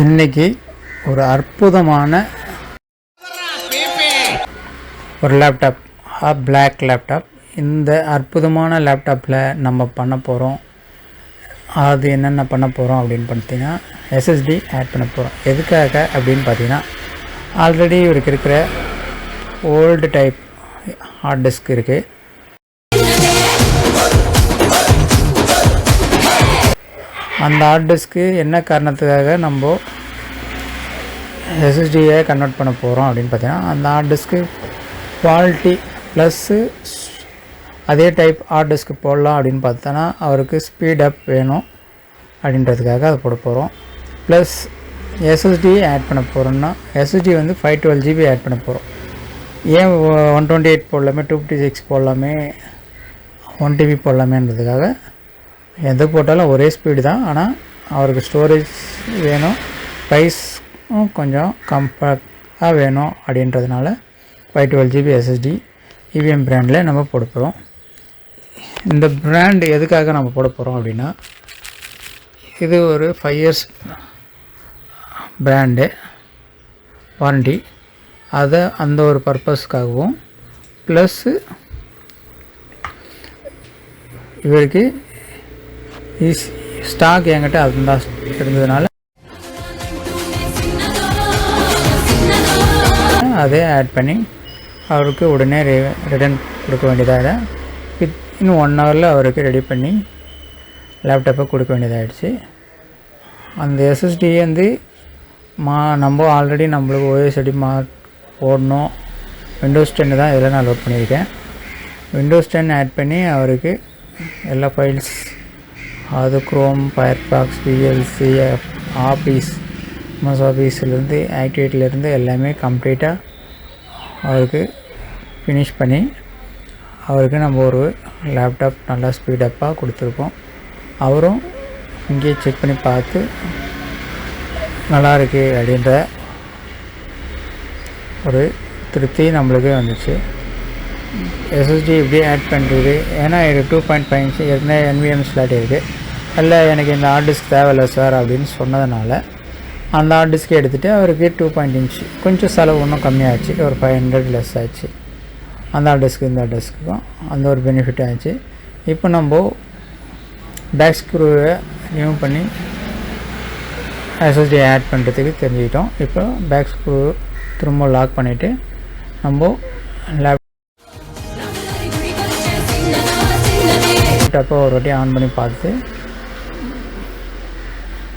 இன்றைக்கி ஒரு அற்புதமான ஒரு லேப்டாப், பிளாக் லேப்டாப். இந்த அற்புதமான லேப்டாப்பில் நம்ம பண்ண போகிறோம். அது என்னென்ன பண்ண போகிறோம் அப்படின்னு பார்த்தீங்கன்னா, எஸ்எஸ்டி ஆட் பண்ண போகிறோம். எதுக்காக அப்படின்னு பார்த்தீங்கன்னா, ஆல்ரெடி இவருக்கு இருக்கிற ஓல்டு டைப் ஹார்ட் டிஸ்க் இருக்குது. அந்த ஹார்ட் டிஸ்க்கு என்ன காரணத்துக்காக நம்ம எஸ்எஸ்டியை கன்வெர்ட் பண்ண போகிறோம் அப்படின்னு பார்த்தீங்கன்னா, அந்த ஹார்ட் டிஸ்க்கு குவாலிட்டி ப்ளஸ்ஸு அதே டைப் ஹார்ட் டிஸ்க்கு போடலாம் அப்படின்னு பார்த்தோன்னா அவருக்கு ஸ்பீடப் வேணும் அப்படின்றதுக்காக அதை போட போகிறோம். ப்ளஸ் எஸ்எஸ்டி ஆட் பண்ண போகிறோம்னா, எஸ்எஸ்டி வந்து 512 GB ஆட் பண்ண போகிறோம். ஏன் 128 போடலாமே, 256 போடலாமே, 1 TB போடலாமேன்றதுக்காக எது போட்டாலும் ஒரே ஸ்பீடு தான். ஆனால் அவருக்கு ஸ்டோரேஜ் வேணும், ப்ரைஸும் கொஞ்சம் கம்பேக்டாக வேணும் அப்படின்றதுனால 512 GB எஸ்எஸ்டி இவிஎம் பிராண்டில் நம்ம போட போகிறோம். இந்த பிராண்ட் எதுக்காக நம்ம போட போகிறோம் அப்படின்னா, இது ஒரு 5 years பிராண்டு வாரண்டி. அதை அந்த ஒரு பர்பஸ்க்காகவும் ப்ளஸ்ஸு இவருக்கு ஸ்டாக் என்கிட்ட அதுதான் இருந்ததுனால அதே ஆட் பண்ணி அவருக்கு உடனே ரிட்டர்ன் கொடுக்க வேண்டியதாக, இன்னும் 1 hour அவருக்கு ரெடி பண்ணி லேப்டாப்பை கொடுக்க வேண்டியதாகிடுச்சு. அந்த எஸ்எஸ்டி வந்து நம்ம ஆல்ரெடி நம்மளுக்கு ஓஎஸ்டி போடணும். விண்டோஸ் 10 தான் இதில் நான் லோட் பண்ணியிருக்கேன். விண்டோஸ் 10 ஆட் பண்ணி அவருக்கு எல்லா ஃபைல்ஸ், அது குரோம், ஃபயர்பாக்ஸ், விஎல்சி, ஆஃபீஸ், ஆஃபீஸ்லேருந்து ஆக்டிவிட்டிலேருந்து எல்லாமே கம்ப்ளீட்டாக அவருக்கு ஃபினிஷ் பண்ணி அவருக்கு நம்ம ஒரு லேப்டாப் நல்லா ஸ்பீடப்பாக கொடுத்துருக்கோம். அவரும் இங்கே செக் பண்ணி பார்த்து நல்லா இருக்கு அப்படின்ற ஒரு திருப்தி நம்மளுக்கு வந்துச்சு. எஸ்எஸ்டி எப்படி ஆட் பண்ணுறது, ஏன்னா இது 2.5 inch ஏற்கனவே NVMe ஸ்லாட் இருக்குது. இல்லை எனக்கு இந்த ஹார்ட் டிஸ்க் தேவையில்லை சார் அப்படின்னு சொன்னதுனால அந்த ஹார்ட் டிஸ்க் எடுத்துகிட்டு அவருக்கு 2.5 inch கொஞ்சம் செலவு இன்னும் கம்மியாகிடுச்சு. ஒரு 500 லெஸ் ஆச்சு. அந்த ஹார்ட் டிஸ்க்கு இந்த ஹார்ட் டிஸ்க்குக்கும் அந்த ஒரு பெனிஃபிட் ஆச்சு. இப்போ நம்ம பேக் ஸ்க்ரூவை ரிமூவ் பண்ணி எஸ்எஸ்டி ஆட் பண்ணுறதுக்கு தெரிஞ்சுக்கிட்டோம். இப்போ பேக் ஸ்க்ரூ திரும்ப லாக் பண்ணிவிட்டு நம்ம லேப்டாப்பை ஒரு வாட்டி ஆன் பண்ணி பார்த்து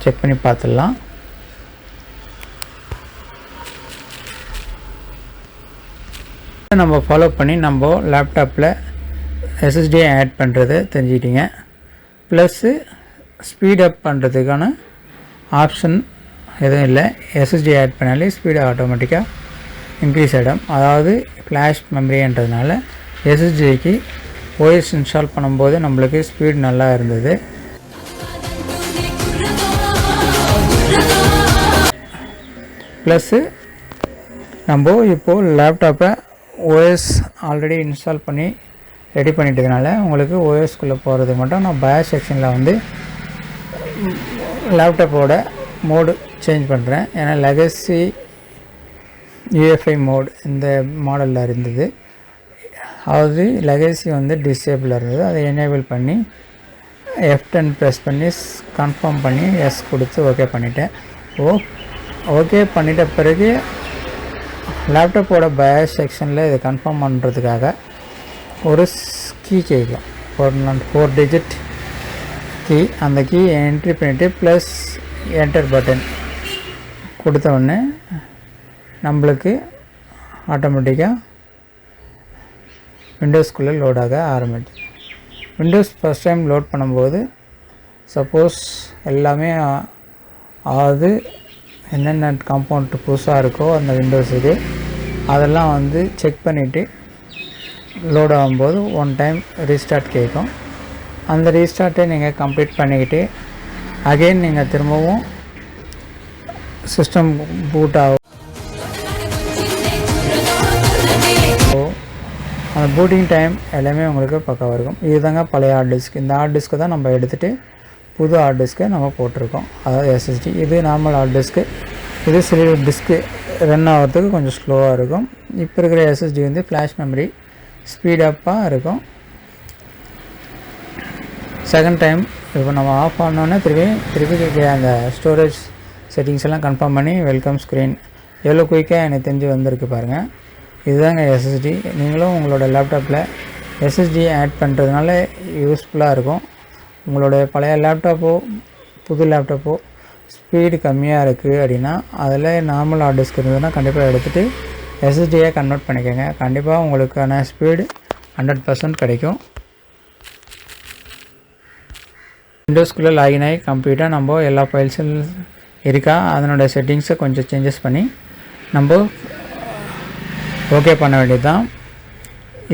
செக் பண்ணி பார்த்துடலாம். நம்ம ஃபாலோ பண்ணி நம்ம லேப்டாப்பில் எஸ்எஸ்டி ஆட் பண்ணுறதை தெரிஞ்சுக்கிட்டீங்க. ப்ளஸ்ஸு ஸ்பீடப் பண்ணுறதுக்கான ஆப்ஷன் எதுவும் இல்லை. எஸ்எஸ்டி ஆட் பண்ணாலே ஸ்பீடு ஆட்டோமேட்டிக்காக இன்க்ரீஸ் ஆகிடும். அதாவது ஃப்ளாஷ் மெமரின்றதுனால எஸ்எஸ்டிக்கு ஓஎஸ் இன்ஸ்டால் பண்ணும்போது நம்மளுக்கு ஸ்பீட் நல்லா இருந்தது. ப்ளஸ்ஸு நம்ம இப்போது லேப்டாப்பை ஓஎஸ் ஆல்ரெடி இன்ஸ்டால் பண்ணி ரெடி பண்ணிட்டதுனால உங்களுக்கு ஓஎஸ்குள்ளே போகிறதுக்கு மட்டும் நான் பயாஸ் செக்ஷனில் வந்து லேப்டாப்போட மோடு சேஞ்ச் பண்ணுறேன். ஏன்னா லெகசி யூஎஃப்ஐ மோடு இந்த மாடலில் இருந்தது. அதாவது லெகசி வந்து டிசேபிள் இருந்தது. அதை எனேபிள் பண்ணி F10 ப்ரெஸ் பண்ணி கன்ஃபார்ம் பண்ணி எஸ் கொடுத்து ஓகே பண்ணிட்டேன். ஓகே பண்ணிட்ட பிறகு லேப்டாப்போட பயாஸ் செக்ஷனில் இதை கன்ஃபார்ம் பண்ணுறதுக்காக ஒரு கீ கேட்கும், 4 digit கீ. அந்த கீ என்ட்ரி பண்ணிவிட்டு ப்ளஸ் என்டர் பட்டன் கொடுத்த உடனே நம்மளுக்கு ஆட்டோமேட்டிக்காக விண்டோஸ்குள்ளே லோடாக ஆரம்பிச்சு. விண்டோஸ் ஃபஸ்ட் டைம் லோட் பண்ணும்போது சப்போஸ் எல்லாமே அது என்னென்ன காம்பவுண்ட் புதுசாக இருக்கோ அந்த விண்டோஸுக்கு அதெல்லாம் வந்து செக் பண்ணிவிட்டு லோட் ஆகும்போது 1 time ரீஸ்டார்ட் கேட்கும். அந்த ரீஸ்டார்ட்டை நீங்கள் கம்ப்ளீட் பண்ணிக்கிட்டு அகெயின் நீங்கள் திரும்பவும் சிஸ்டம் பூட் ஆகும். அந்த பூட்டிங் டைம் எல்லாமே உங்களுக்கு பக்காவாக இருக்கும். இதுதாங்க பழைய ஹார்ட் டிஸ்க். இந்த ஹார்ட் டிஸ்க்கு தான் நம்ம எடுத்துகிட்டு புது ஹார்ட் டிஸ்க்கை நம்ம போட்டிருக்கோம். அதாவது எஸ்எஸ்டி. இது நார்மல் ஹார்ட் டிஸ்க்கு. இது சில டிஸ்க்கு ரன் ஆகிறதுக்கு கொஞ்சம் ஸ்லோவாக இருக்கும். இப்போ இருக்கிற எஸ்எஸ்டி வந்து ஃப்ளாஷ் மெமரி ஸ்பீடப்பாக இருக்கும். செகண்ட் டைம் இப்போ நம்ம ஆஃப் பண்ணோன்னே திருப்பி அந்த ஸ்டோரேஜ் செட்டிங்ஸ் எல்லாம் கன்ஃபார்ம் பண்ணி வெல்கம் ஸ்க்ரீன் எவ்வளோ குயிக்காக எனக்கு தெரிஞ்சு வந்திருக்கு பாருங்கள். இதுதாங்க எஸ்எஸ்டி. நீங்களும் உங்களோட லேப்டாப்பில் எஸ்எஸ்டி ஆட் பண்ணுறதுனால யூஸ்ஃபுல்லாக இருக்கும். உங்களுடைய பழைய லேப்டாப்போ புது லேப்டாப்போ ஸ்பீடு கம்மியாக இருக்குது அப்படின்னா அதில் நார்மல் ஹார்ட் டிஸ்க் இருந்ததுன்னா கண்டிப்பாக எடுத்துகிட்டு எஸ்எஸ்டியை கன்வெர்ட் பண்ணிக்கோங்க. கண்டிப்பாக உங்களுக்கான ஸ்பீடு 100% கிடைக்கும். விண்டோஸ்குள்ளே லாகின் ஆகி கம்ப்ளீட்டாக நம்ம எல்லா ஃபைல்ஸும் இருக்கா அதனோட செட்டிங்ஸை கொஞ்சம் சேஞ்சஸ் பண்ணி நம்ம ஓகே பண்ண வேண்டியது தான்.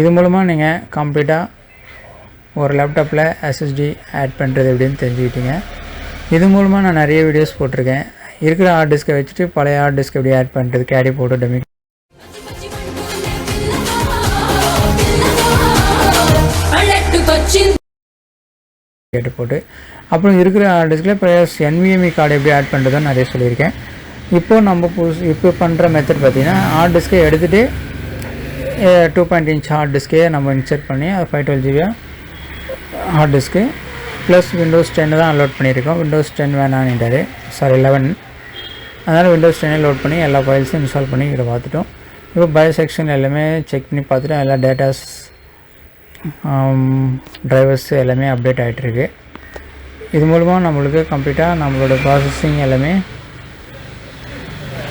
இது மூலமாக நீங்கள் கம்ப்ளீட்டாக ஒரு லேப்டாப்பில் எஸ்எஸ்டி ஆட் பண்ணுறது எப்படின்னு தெரிஞ்சுக்கிட்டீங்க. இது மூலமாக நான் நிறைய வீடியோஸ் போட்டிருக்கேன். இருக்கிற ஹார்ட் டிஸ்க்கை வச்சுட்டு பழைய ஹார்ட் டிஸ்க் எப்படி ஆட் பண்ணுறது, கேடி போட்டு டெமி கேட்டு போட்டு அப்புறம் இருக்கிற ஹார்ட் டிஸ்கில் ப்ளஸ் NVMe கார்டு எப்படி ஆட் பண்ணுறதுன்னு நிறைய சொல்லியிருக்கேன். இப்போது நம்ம இப்போ பண்ணுற மெத்தட் பார்த்திங்கன்னா ஹார்ட் டிஸ்க்கை எடுத்துகிட்டு 2.5 இன்ச் ஹார்ட் டிஸ்க்கே நம்ம இன்சர்ட் பண்ணி அது 512 GB hard disk plus Windows 10 தான் லோட் பண்ணியிருக்கோம். விண்டோஸ் 10 வேணான்னுட்டாரு, சாரி 11. அதனால் விண்டோஸ் 10 லோட் பண்ணி எல்லா ஃபைல்ஸும் இன்ஸ்டால் பண்ணி இதை பார்த்துட்டோம். இப்போ பயோ செக்ஷன் எல்லாமே செக் பண்ணி பார்த்துட்டு எல்லா டேட்டாஸ் ட்ரைவர்ஸ் எல்லாமே அப்டேட் ஆகிட்டுருக்கு. இது மூலமாக நம்மளுக்கு கம்ப்ளீட்டாக நம்மளோட ப்ராசஸிங் எல்லாமே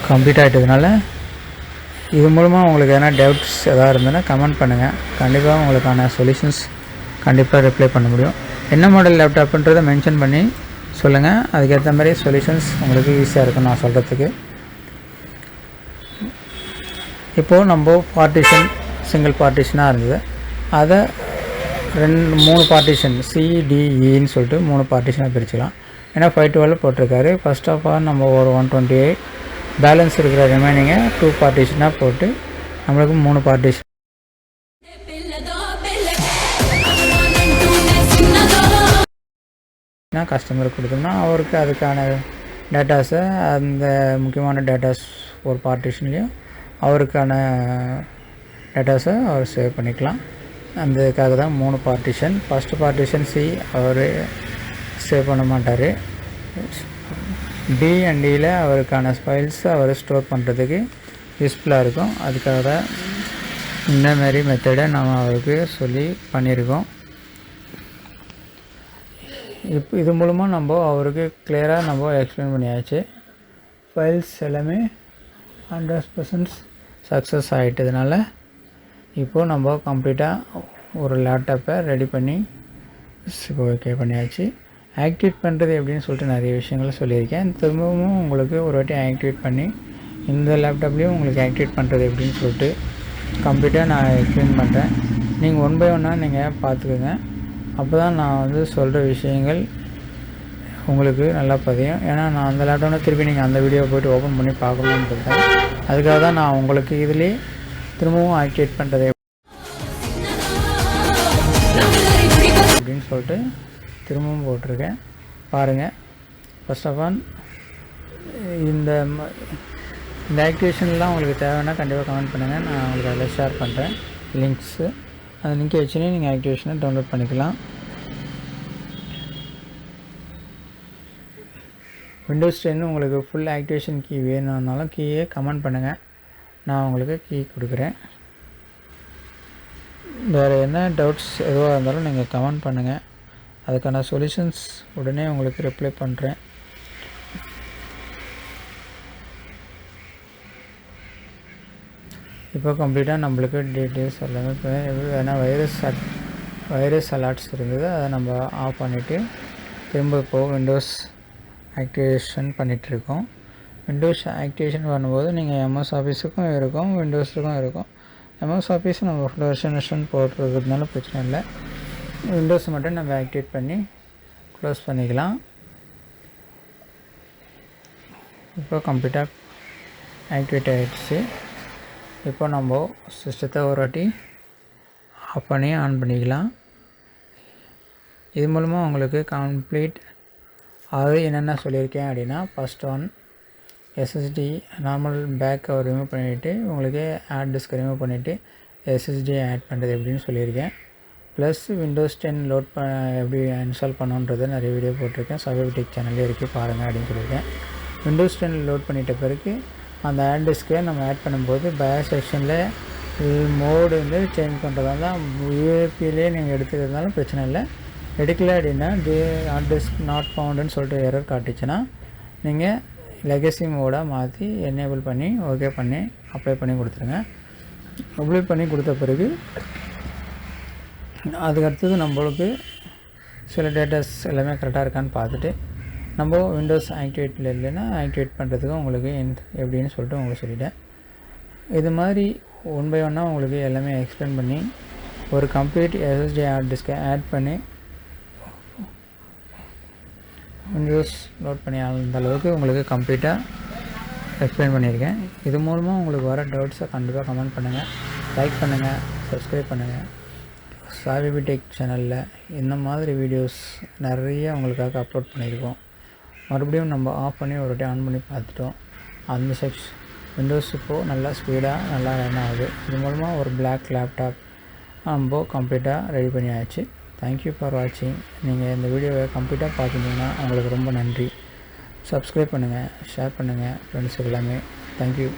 கம்ப்ளீட் ஆகிட்டதுனால இது மூலமாக உங்களுக்கு எதனா டவுட்ஸ் எதாவது இருந்ததுன்னா கமெண்ட் பண்ணுங்கள். கண்டிப்பாக உங்களுக்கான சொல்யூஷன்ஸ் கண்டிப்பாக ரிப்ளை பண்ண முடியும். என்ன மாடல் லேப்டாப்ன்றதை மென்ஷன் பண்ணி சொல்லுங்கள். அதுக்கேற்ற மாதிரி சொல்யூஷன்ஸ் உங்களுக்கு ஈஸியாக இருக்கும் நான் சொல்கிறதுக்கு. இப்போது நம்ம பார்ட்டிஷன் சிங்கிள் பார்ட்டிஷனாக இருந்தது, அதை 3 பார்ட்டிஷன் CDEன்னு சொல்லிட்டு 3 பார்ட்டிஷனாக பிரிச்சுக்கலாம். ஏன்னா 512 போட்டிருக்காரு. ஃபர்ஸ்ட் ஆஃப் ஆல் நம்ம ஒரு 128 பேலன்ஸ் இருக்கிற ரிமைனிங்கை 2 பார்ட்டிஷனாக போட்டு நம்மளுக்கு 3 பார்ட்டிஷன் கஸ்டமருக்கு கொடுத்தோம்னா அவருக்கு அதுக்கான டேட்டாஸை அந்த முக்கியமான டேட்டாஸ் ஒரு பார்ட்டிஷன்லேயும் அவருக்கான டேட்டாஸை அவர் சேவ் பண்ணிக்கலாம். அதுக்காக தான் 3 பார்ட்டிஷன். ஃபஸ்ட்டு பார்ட்டிஷன் C அவர் சேவ் பண்ண மாட்டார். D அண்ட் Dயில் அவருக்கான ஃபைல்ஸை அவர் ஸ்டோர் பண்ணுறதுக்கு யூஸ்ஃபுல்லாக இருக்கும். அதுக்காக தான் இந்த மாதிரி மெத்தடை நம்ம அவருக்கு சொல்லி பண்ணியிருக்கோம். இப்போ இது மூலமாக நம்ம அவருக்கு கிளியராக நம்ம எக்ஸ்பிளைன் பண்ணியாச்சு. ஃபைல்ஸ் எல்லாமே 100% சக்ஸஸ் ஆகிட்டதுனால இப்போது நம்ம கம்ப்ளீட்டாக ஒரு லேப்டாப்பை ரெடி பண்ணி இப்போ ஓகே பண்ணியாச்சு. ஆக்டிவேட் பண்ணுறது எப்படின்னு சொல்லிட்டு நிறைய விஷயங்கள் சொல்லியிருக்கேன். திரும்பவும் உங்களுக்கு ஒரு வாட்டி ஆக்டிவேட் பண்ணி இந்த லேப்டாப்லேயும் உங்களுக்கு ஆக்டிவேட் பண்ணுறது எப்படின்னு சொல்லிட்டு கம்ப்ளீட்டாக நான் எக்ஸ்பிளைன் பண்ணுறேன். நீங்கள் 1 by 1 நீங்கள் பார்த்துக்கோங்க. அப்போ தான் நான் வந்து சொல்கிற விஷயங்கள் உங்களுக்கு நல்லா பதியும். ஏன்னா நான் அந்த லேப்டாப்பில் திருப்பி நீங்கள் அந்த வீடியோவை போய்ட்டு ஓப்பன் பண்ணி பார்க்கணுன்னு இருக்கேன். அதுக்காக தான் நான் உங்களுக்கு இதிலே திரும்பவும் ஆக்டிவேட் பண்ணுறது அப்படின்னு சொல்லிட்டு திரும்பவும் போட்டிருக்கேன் பாருங்கள். ஃபர்ஸ்ட் ஆஃப் ஆல் இந்த ஆக்டிவேஷன்லாம் உங்களுக்கு தேவைன்னா கண்டிப்பாக கமெண்ட் பண்ணுங்கள். நான் உங்களுக்கு அதில் ஷேர் பண்ணுறேன் லிங்க்ஸு. அந்த லிங்க்கை வச்சுனே நீங்கள் ஆக்டிவேஷனை டவுன்லோட் பண்ணிக்கலாம். விண்டோஸ் 10 உங்களுக்கு ஃபுல் ஆக்டிவேஷன் கீ வேணும்னாலும் கீயே கமெண்ட் பண்ணுங்கள், நான் உங்களுக்கு கீ கொடுக்குறேன். வேறு என்ன டவுட்ஸ் எதுவாக இருந்தாலும் நீங்கள் கமெண்ட் பண்ணுங்கள். அதுக்கான சொல்யூஷன்ஸ் உடனே உங்களுக்கு ரிப்ளை பண்ணுறேன். இப்போ கம்ப்ளீட்டாக நம்மளுக்கு டீட்டெயில்ஸ் எல்லாமே ஏன்னா வைரஸ் அலர்ட்ஸ் இருந்தது, அதை நம்ம ஆஃப் பண்ணிவிட்டு திரும்ப இப்போது விண்டோஸ் ஆக்டிவேஷன் பண்ணிகிட்ருக்கோம். விண்டோஸ் ஆக்டிவேஷன் பண்ணும்போது நீங்கள் MS ஆஃபீஸுக்கும் இருக்கும், விண்டோஸுக்கும் இருக்கும். MS ஆஃபீஸ் நம்ம வெர்ஷன் போட்டுருக்கிறதுனால பிரச்சனை இல்லை. விண்டோஸ் மட்டும் நம்ம ஆக்டிவேட் பண்ணி க்ளோஸ் பண்ணிக்கலாம். இப்போ கம்ப்ளீட்டாக ஆக்டிவேட் ஆகிடுச்சு. இப்போ நம்ம சிஸ்டத்தை ஒரு வாட்டி ஆஃப் பண்ணி ஆன் பண்ணிக்கலாம். இது மூலமாக உங்களுக்கு கம்ப்ளீட் அது என்னென்ன சொல்லியிருக்கேன் அப்படின்னா, ஃபஸ்ட் ஒன் எஸ்எஸ்டி நார்மல் பேக்கை ரிமூவ் பண்ணிவிட்டு உங்களுக்கு ஹார்ட் டிஸ்க் ரிமூவ் பண்ணிவிட்டு எஸ்எஸ்டி ஆட் பண்ணுறது எப்படின்னு சொல்லியிருக்கேன். ப்ளஸ் விண்டோஸ் 10 லோட் எப்படி இன்ஸ்டால் பண்ணணுன்றதை நிறைய வீடியோ போட்டிருக்கேன். சைபாபி டெக் சேனல்லே இருக்குது பாருங்கள் அப்படின்னு சொல்லியிருக்கேன். விண்டோஸ் 10 லோட் பண்ணிட்ட பிறகு அந்த ஹார்ட் டிஸ்க்கை நம்ம ஆட் பண்ணும்போது பயாஸ் செக்ஷனில் மோடு வந்து சேஞ்ச் பண்ணுறதா தான் யூஏபியிலே நீங்கள் எடுத்துக்கிறதுனாலும் பிரச்சனை இல்லை. எடுக்கல அப்படின்னா ஹார்ட் டிஸ்க் நாட் ஃபவுண்டுன்னு சொல்லிட்டு எரர் காட்டுச்சுன்னா நீங்கள் லெகசி மோடாக மாற்றி எனேபிள் பண்ணி ஓகே பண்ணி அப்ளை பண்ணி கொடுத்துருங்க. அப்ளை பண்ணி கொடுத்த பிறகு அதுக்கடுத்தது நம்மளுக்கு சில டேட்டாஸ் எல்லாமே கரெக்டாக இருக்கான்னு பார்த்துட்டு நம்ம விண்டோஸ் ஆக்டிவேட்டில் இல்லைன்னா ஆக்டிவேட் பண்ணுறதுக்கு உங்களுக்கு எப்படின்னு சொல்லிட்டு உங்களுக்கு சொல்லிட்டேன். இது மாதிரி ஒன் பை ஒன்னாக உங்களுக்கு எல்லாமே எக்ஸ்பிளைன் பண்ணி ஒரு கம்ப்ளீட் எஸ்எஸ்டி ஹார்ட் டிஸ்கை ஆட் பண்ணி விண்டோஸ் லோட் பண்ணி அந்த அளவுக்கு உங்களுக்கு கம்ப்ளீட்டாக எக்ஸ்பிளைன் பண்ணியிருக்கேன். இது மூலமாக உங்களுக்கு வர டவுட்ஸை கண்டிப்பாக கமெண்ட் பண்ணுங்கள், லைக் பண்ணுங்கள், சப்ஸ்கிரைப் பண்ணுங்கள். சைபாபி டெக் சேனலில் இந்த மாதிரி வீடியோஸ் நிறைய உங்களுக்காக அப்லோட் பண்ணியிருக்கோம். மறுபடியும் நம்ம ஆஃப் பண்ணி ஒரு வாட்டி ஆன் பண்ணி பார்த்துட்டோம். அந்த விண்டோஸ் இப்போது நல்லா ஸ்பீடாக நல்லா ரன் ஆகுது. இது மூலமாக ஒரு பிளாக் லேப்டாப் நம்ம கம்ப்ளீட்டாக ரெடி பண்ணியாச்சு. தேங்க்யூ ஃபார் வாட்சிங். நீங்கள் இந்த வீடியோவை கம்ப்ளீட்டாக பார்த்துருந்தீங்கன்னா உங்களுக்கு ரொம்ப நன்றி. சப்ஸ்கிரைப் பண்ணுங்கள், ஷேர் பண்ணுங்கள் ஃப்ரெண்ட்ஸுக்கு எல்லாமே. தேங்க்யூ.